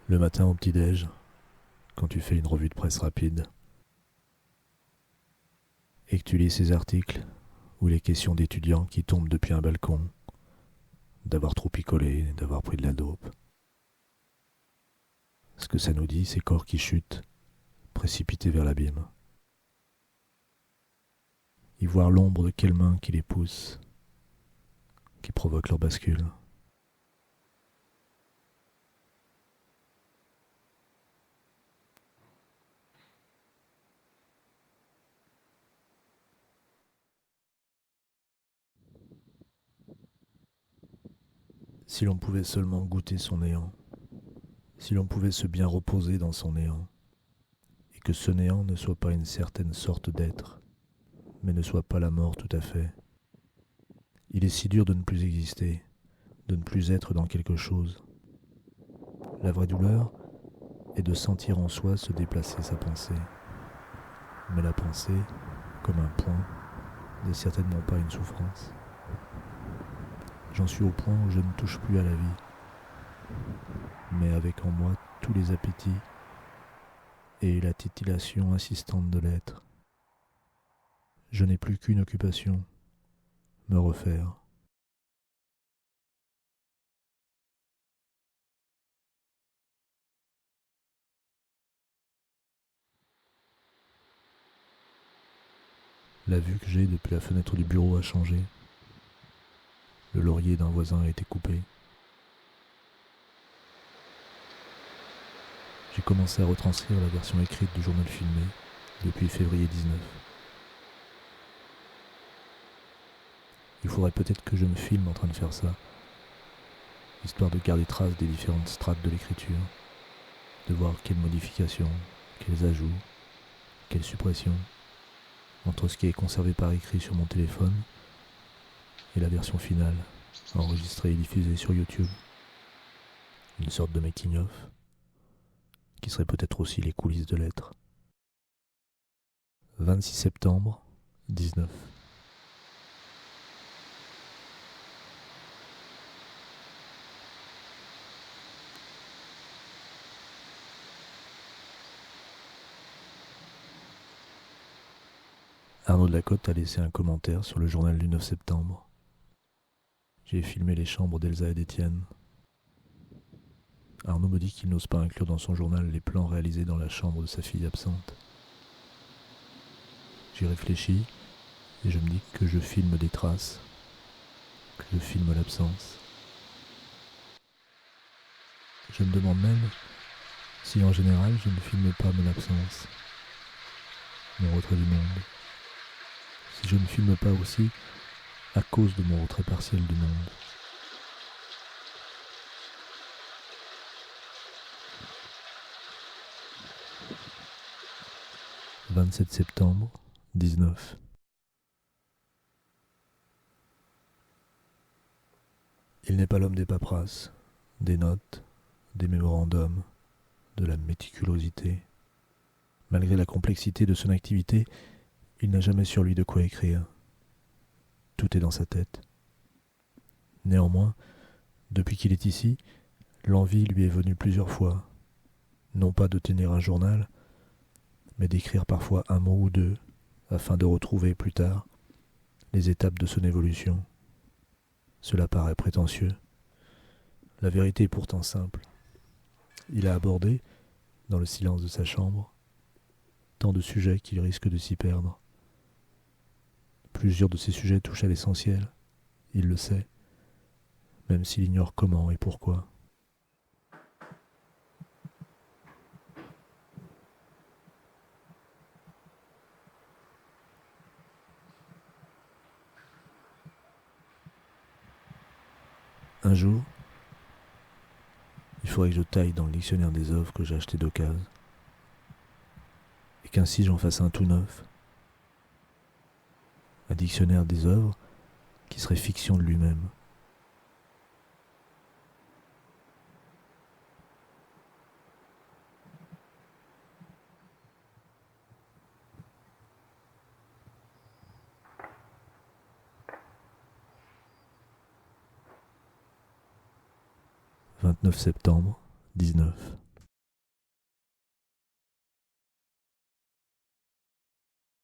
Le matin au petit-déj, quand tu fais une revue de presse rapide et que tu lis ces articles où il est question d'étudiants qui tombent depuis un balcon, d'avoir trop picolé, d'avoir pris de la dope. Ce que ça nous dit, c'est corps qui chutent, précipités vers l'abîme. Y voir l'ombre de quelle main qui les pousse, qui provoque leur bascule. Si l'on pouvait seulement goûter son néant, si l'on pouvait se bien reposer dans son néant, et que ce néant ne soit pas une certaine sorte d'être, mais ne soit pas la mort tout à fait. Il est si dur de ne plus exister, de ne plus être dans quelque chose. La vraie douleur est de sentir en soi se déplacer sa pensée. Mais la pensée, comme un point, n'est certainement pas une souffrance. J'en suis au point où je ne touche plus à la vie, mais avec en moi tous les appétits et la titillation insistante de l'être. Je n'ai plus qu'une occupation, me refaire. La vue que j'ai depuis la fenêtre du bureau a changé. Le laurier d'un voisin a été coupé. J'ai commencé à retranscrire la version écrite du journal filmé depuis février 19. Il faudrait peut-être que je me filme en train de faire ça, histoire de garder trace des différentes strates de l'écriture, de voir quelles modifications, quels ajouts, quelles suppressions, entre ce qui est conservé par écrit sur mon téléphone et la version finale, enregistrée et diffusée sur YouTube. Une sorte de making-of, qui serait peut-être aussi les coulisses de l'être. 26 septembre, 19. Arnaud de la Côte a laissé un commentaire sur le journal du 9 septembre. J'ai filmé les chambres d'Elsa et d'Étienne. Arnaud me dit qu'il n'ose pas inclure dans son journal les plans réalisés dans la chambre de sa fille absente. J'y réfléchis et je me dis que je filme des traces, que je filme l'absence. Je me demande même si en général je ne filme pas mon absence, mon retrait du monde. Si je ne filme pas aussi à cause de mon retrait partiel du monde. « 27 septembre, 19. Il n'est pas l'homme des paperasses, des notes, des mémorandums, de la méticulosité. Malgré la complexité de son activité, il n'a jamais sur lui de quoi écrire. Tout est dans sa tête. Néanmoins, depuis qu'il est ici, l'envie lui est venue plusieurs fois, non pas de tenir un journal, mais d'écrire parfois un mot ou deux, afin de retrouver plus tard les étapes de son évolution. Cela paraît prétentieux. La vérité est pourtant simple. Il a abordé, dans le silence de sa chambre, tant de sujets qu'il risque de s'y perdre. Plusieurs de ces sujets touchent à l'essentiel, il le sait, même s'il ignore comment et pourquoi. Un jour, il faudrait que je taille dans le dictionnaire des œuvres que j'ai acheté d'occasion, et qu'ainsi j'en fasse un tout neuf. Un dictionnaire des œuvres qui serait fiction de lui-même. « 29 septembre, 19.